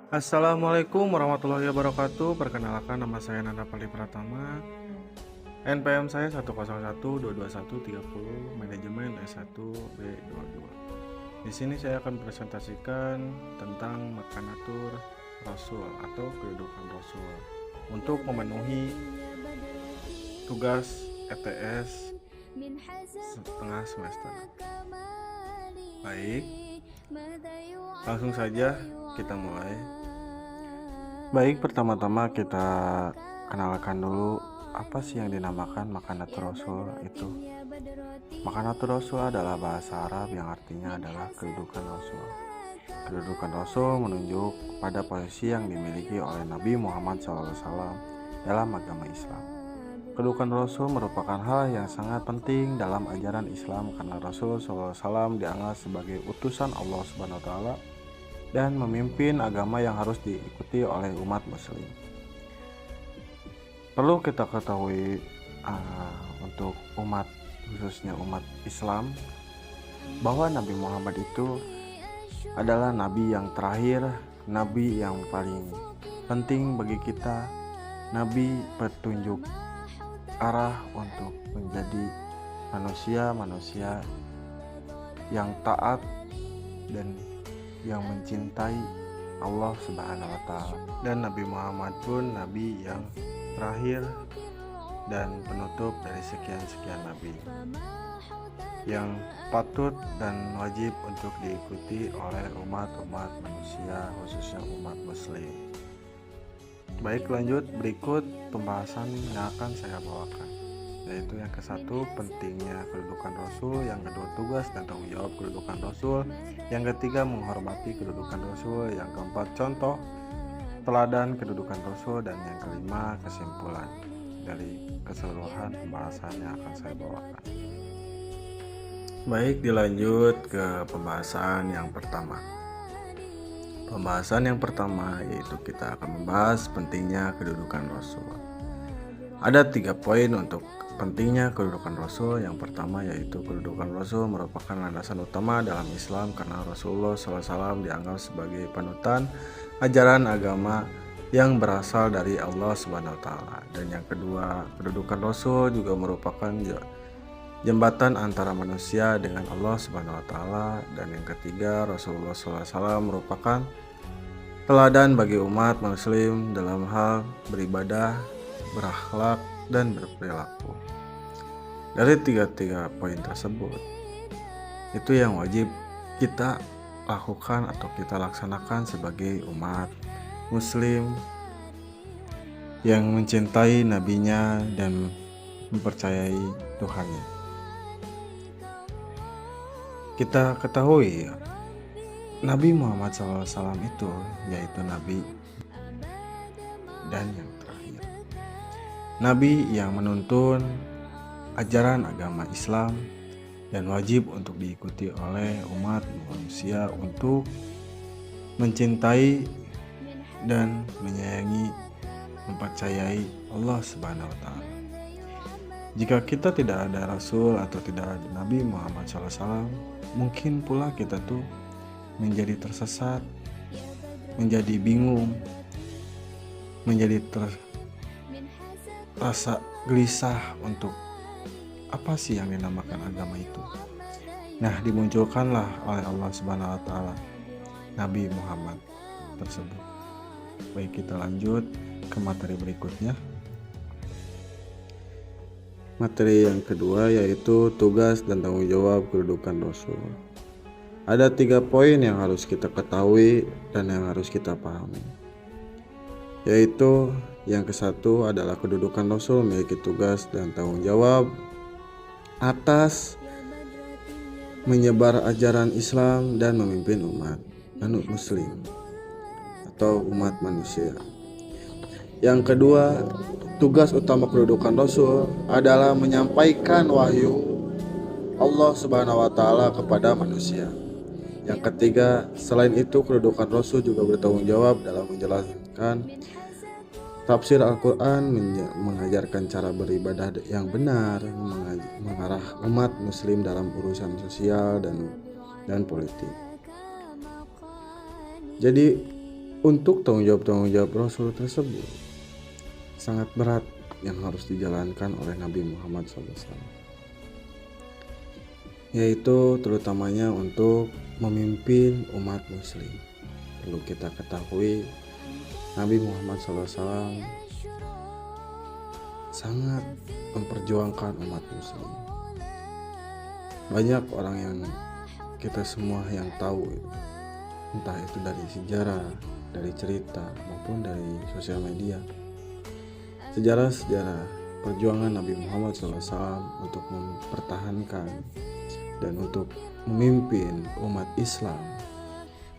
Assalamualaikum warahmatullahi wabarakatuh. Perkenalkan, nama saya Nanda Pali Pratama. NPM saya 101222130, manajemen S1B22. Di sini saya akan presentasikan tentang makanatur Rasul atau kedudukan Rasul untuk memenuhi tugas ETS setengah semester. Baik, langsung saja kita mulai. Baik, pertama-tama kita kenalkan dulu apa sih yang dinamakan makanatur Rasul itu. Makanatur Rasul adalah bahasa Arab yang artinya adalah kedudukan Rasul. Kedudukan Rasul menunjuk pada posisi yang dimiliki oleh Nabi Muhammad SAW dalam agama Islam. Kedudukan Rasul merupakan hal yang sangat penting dalam ajaran Islam karena Rasul SAW dianggap sebagai utusan Allah SWT dan memimpin agama yang harus diikuti oleh umat muslim. Perlu kita ketahui untuk umat, khususnya umat Islam, bahwa Nabi Muhammad itu adalah nabi yang terakhir, nabi yang paling penting bagi kita, nabi petunjuk arah untuk menjadi manusia yang taat dan yang mencintai Allah Subhanahu wa Ta'ala. Dan Nabi Muhammad pun nabi yang terakhir dan penutup dari sekian nabi yang patut dan wajib untuk diikuti oleh umat manusia, khususnya umat muslim. Baik, lanjut, berikut pembahasan yang akan saya bawakan, yaitu yang ke-1, pentingnya kedudukan Rasul, yang kedua, tugas dan tanggung jawab kedudukan Rasul, yang ketiga, menghormati kedudukan Rasul, yang keempat, contoh teladan kedudukan Rasul, dan yang kelima, kesimpulan dari keseluruhan pembahasan yang akan saya bawakan. Baik, dilanjut ke pembahasan yang pertama. Pembahasan yang pertama yaitu kita akan membahas pentingnya kedudukan Rasul. Ada 3 poin untuk pentingnya kedudukan Rasul. Yang pertama yaitu kedudukan Rasul merupakan landasan utama dalam Islam karena Rasulullah SAW dianggap sebagai panutan ajaran agama yang berasal dari Allah SWT. Dan yang kedua, kedudukan Rasul juga merupakan jembatan antara manusia dengan Allah SWT. Dan yang ketiga, Rasulullah SAW merupakan teladan bagi umat muslim dalam hal beribadah, berakhlak, dan berperilaku. Dari tiga poin tersebut, itu yang wajib kita lakukan atau kita laksanakan sebagai umat muslim yang mencintai nabinya dan mempercayai Tuhannya. Kita ketahui Nabi Muhammad SAW itu yaitu nabi dan yang terakhir, nabi yang menuntun ajaran agama Islam dan wajib untuk diikuti oleh umat manusia untuk mencintai dan menyayangi, mempercayai Allah Subhanahu wa Ta'ala. Jika kita tidak ada Rasul atau tidak ada Nabi Muhammad SAW, mungkin pula kita tuh menjadi tersesat, menjadi bingung, menjadi rasa gelisah untuk apa sih yang dinamakan agama itu. Nah, dimunculkanlah oleh Allah Subhanahu wa Ta'ala Nabi Muhammad tersebut. Baik, kita lanjut ke materi berikutnya. Materi yang kedua yaitu tugas dan tanggung jawab kedudukan Rasul. Ada 3 poin yang harus kita ketahui dan yang harus kita pahami, yaitu yang ke-1 adalah kedudukan Rasul memiliki tugas dan tanggung jawab atas menyebar ajaran Islam dan memimpin umat muslim atau umat manusia. Yang kedua, tugas utama kedudukan Rasul adalah menyampaikan wahyu Allah Subhanahu wa Ta'ala kepada manusia. Yang ketiga, selain itu kedudukan Rasul juga bertanggung jawab dalam menjelaskan tafsir Al-Quran, mengajarkan cara beribadah yang benar, mengarah umat muslim dalam urusan sosial dan politik. Jadi untuk tanggung jawab Rasul tersebut sangat berat yang harus dijalankan oleh Nabi Muhammad SAW, yaitu terutamanya untuk memimpin umat muslim. Perlu kita ketahui, Nabi Muhammad SAW sangat memperjuangkan umat muslim. Banyak orang yang kita semua yang tahu, entah itu dari sejarah, dari cerita, maupun dari sosial media, sejarah-sejarah perjuangan Nabi Muhammad SAW untuk mempertahankan dan untuk memimpin umat Islam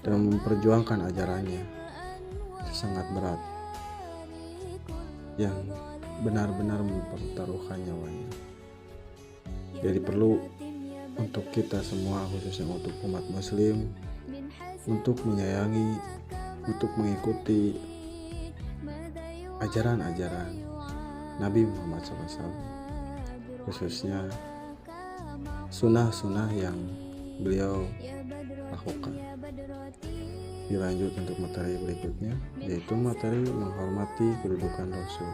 dan memperjuangkan ajarannya itu sangat berat, yang benar-benar mempertaruhkan nyawanya. Jadi perlu untuk kita semua, khususnya untuk umat muslim, untuk menyayangi, untuk mengikuti ajaran-ajaran Nabi Muhammad SAW, khususnya sunnah-sunnah yang beliau lakukan. Dilanjut untuk materi berikutnya, yaitu materi menghormati kedudukan Rasul.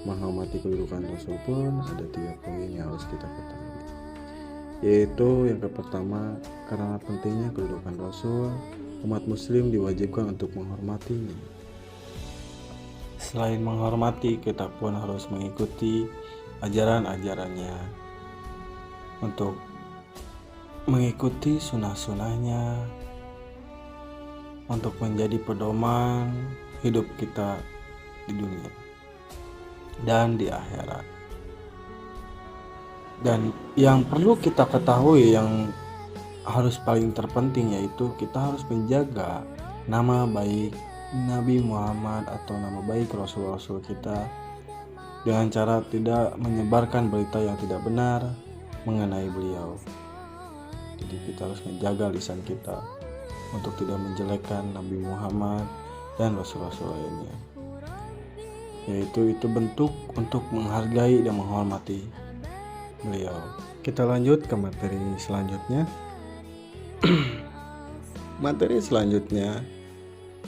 Menghormati kedudukan Rasul pun ada 3 poin yang harus kita ketahui, yaitu yang pertama, karena pentingnya kedudukan Rasul, umat muslim diwajibkan untuk menghormatinya. Selain menghormati, kita pun harus mengikuti ajaran-ajarannya, untuk mengikuti sunnah-sunnahnya, untuk menjadi pedoman hidup kita di dunia dan di akhirat. Dan yang perlu kita ketahui, yang harus paling terpenting, yaitu kita harus menjaga nama baik Nabi Muhammad atau nama baik Rasul-Rasul kita dengan cara tidak menyebarkan berita yang tidak benar mengenai beliau. Jadi kita harus menjaga lisan kita untuk tidak menjelekkan Nabi Muhammad dan Rasul-Rasul lainnya, yaitu itu bentuk untuk menghargai dan menghormati beliau. Kita lanjut ke materi selanjutnya. Materi selanjutnya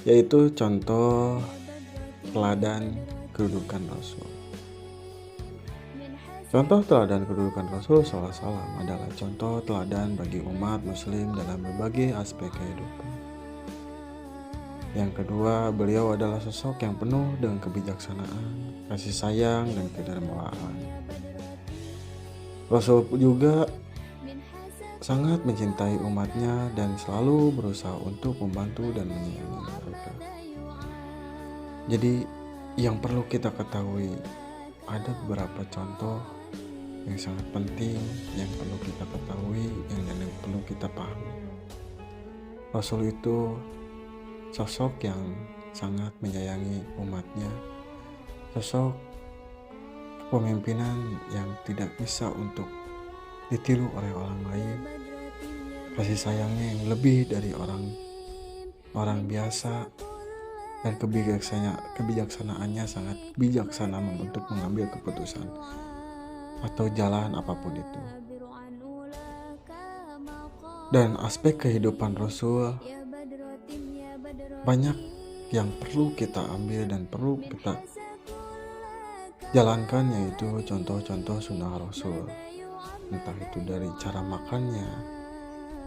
yaitu contoh teladan kedudukan Rasul. Contoh teladan kedudukan Rasul SAW adalah contoh teladan bagi umat muslim dalam berbagai aspek kehidupan. Yang kedua, beliau adalah sosok yang penuh dengan kebijaksanaan, kasih sayang, dan kedermawanan. Rasul juga sangat mencintai umatnya dan selalu berusaha untuk membantu dan menyayangi mereka. Jadi yang perlu kita ketahui, ada beberapa contoh yang sangat penting yang perlu kita ketahui, yang perlu kita pahami. Rasul itu sosok yang sangat menyayangi umatnya, sosok pemimpinan yang tidak bisa untuk ditiru oleh orang lain, kasih sayangnya yang lebih dari orang biasa, dan kebijaksanaannya sangat bijaksana untuk mengambil keputusan atau jalan apapun itu. Dan aspek kehidupan Rasul banyak yang perlu kita ambil dan perlu kita jalankan, yaitu contoh-contoh sunnah Rasul. Entah itu dari cara makannya,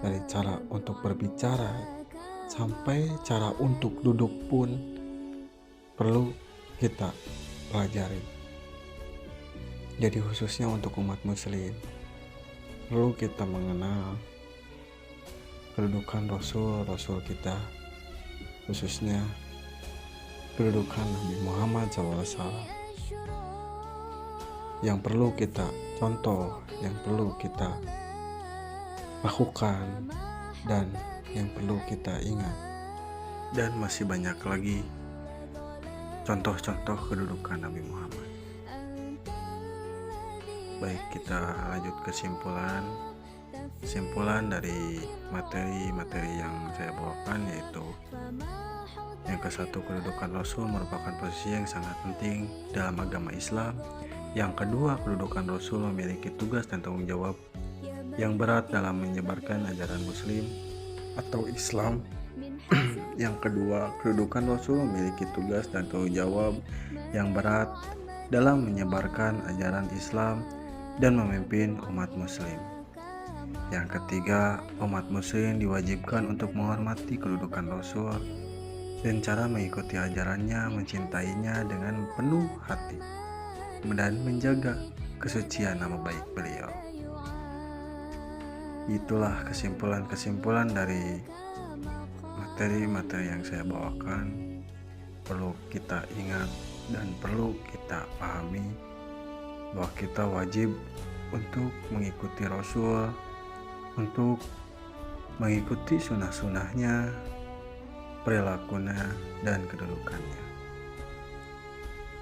dari cara untuk berbicara, sampai cara untuk duduk pun perlu kita pelajari. Jadi khususnya untuk umat muslim, perlu kita mengenal kedudukan Rasul kita, khususnya kedudukan Nabi Muhammad SAW, yang perlu kita contoh, yang perlu kita lakukan, dan yang perlu kita ingat. Dan masih banyak lagi contoh-contoh kedudukan Nabi Muhammad. Baik, kita lanjut ke kesimpulan dari materi-materi yang saya bawakan, yaitu yang ke-1, kedudukan Rasul merupakan posisi yang sangat penting dalam agama Islam. Yang kedua, kedudukan Rasul memiliki tugas dan tanggung jawab yang berat dalam menyebarkan ajaran Muslim atau Islam. Yang kedua, kedudukan Rasul memiliki tugas dan tanggung jawab yang berat dalam menyebarkan ajaran Islam dan memimpin umat muslim. Yang ketiga, umat muslim diwajibkan untuk menghormati kedudukan Rasul dan cara mengikuti ajarannya, mencintainya dengan penuh hati dan menjaga kesucian nama baik beliau. Itulah kesimpulan-kesimpulan dari materi-materi yang saya bawakan. Perlu kita ingat dan perlu kita pahami bahwa kita wajib untuk mengikuti Rasul, untuk mengikuti sunnah-sunnahnya, perilakunya, dan kedudukannya.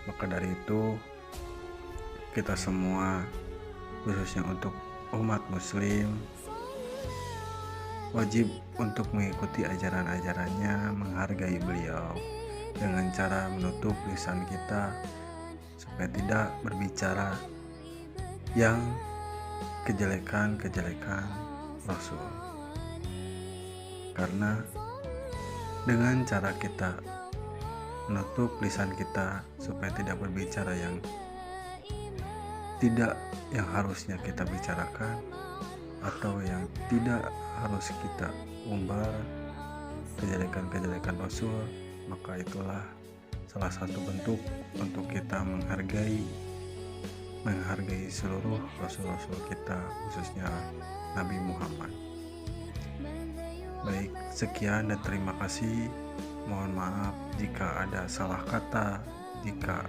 Maka dari itu, kita semua, khususnya untuk umat muslim, wajib untuk mengikuti ajaran-ajarannya, menghargai beliau dengan cara menutup lisan kita supaya tidak berbicara yang kejelekan Rasul. Karena dengan cara kita menutup lisan kita supaya tidak berbicara yang harusnya kita bicarakan atau yang tidak harus kita umbar kejelekan Rasul, maka itulah salah satu bentuk untuk kita menghargai seluruh Rasul-Rasul kita, khususnya Nabi Muhammad. Baik, sekian dan terima kasih. Mohon maaf jika ada salah kata, jika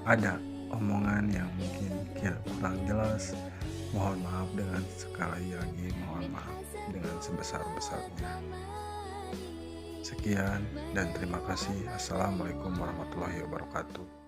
ada omongan yang mungkin kurang jelas. Mohon maaf dengan sekali lagi, mohon maaf dengan sebesar-besarnya. Sekian dan terima kasih. Assalamualaikum warahmatullahi wabarakatuh.